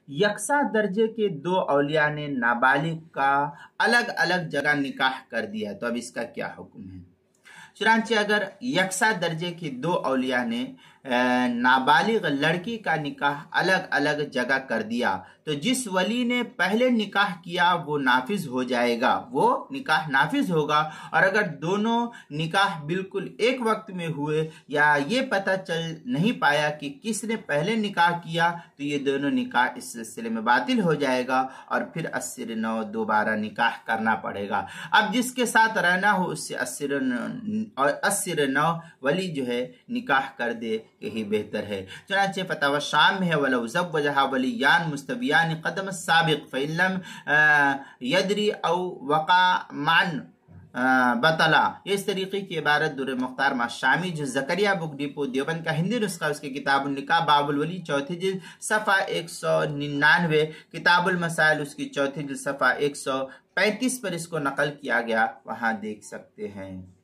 यकसा दर्जे के दो औलिया ने नाबालिग का अलग अलग जगह निकाह कर दिया तो अब इसका क्या हुक्म है। चुनांचे अगर यकसा दर्जे के दो औलिया ने नाबालिग लड़की का निकाह अलग अलग जगह कर दिया तो जिस वली ने पहले निकाह किया वो नाफिज हो जाएगा, वो निकाह नाफिज होगा। और अगर दोनों निकाह बिल्कुल एक वक्त में हुए या ये पता चल नहीं पाया कि किसने पहले निकाह किया तो ये दोनों निकाह इस सिलसिले में बातिल हो जाएगा और फिर अस्सिर नौ दोबारा निकाह करना पड़ेगा। अब जिसके साथ रहना हो उससे अस्सिर नौ वली जो है निकाह कर दे, यही बेहतर है। चुनांचे फतावा शाम में है वलौ ज़व्वजहा वलियान मुस्तवियान क़दम साबिक़ फ़इल्लम यदरी औ वक़ा मान बतला। इस तरीके की इबारत दुर मुख्तार माशामी जो ज़करिया बुक डिपो देवबंद का हिंदी नुस्खा उसके किताबुल निकाह बाबुल वली चौथी जिल्द सफ़ा 199, किताबुल मसाइल उसकी चौथी जिल्द सफ़ा 135 पर इसको नकल किया गया, वहां देख सकते हैं।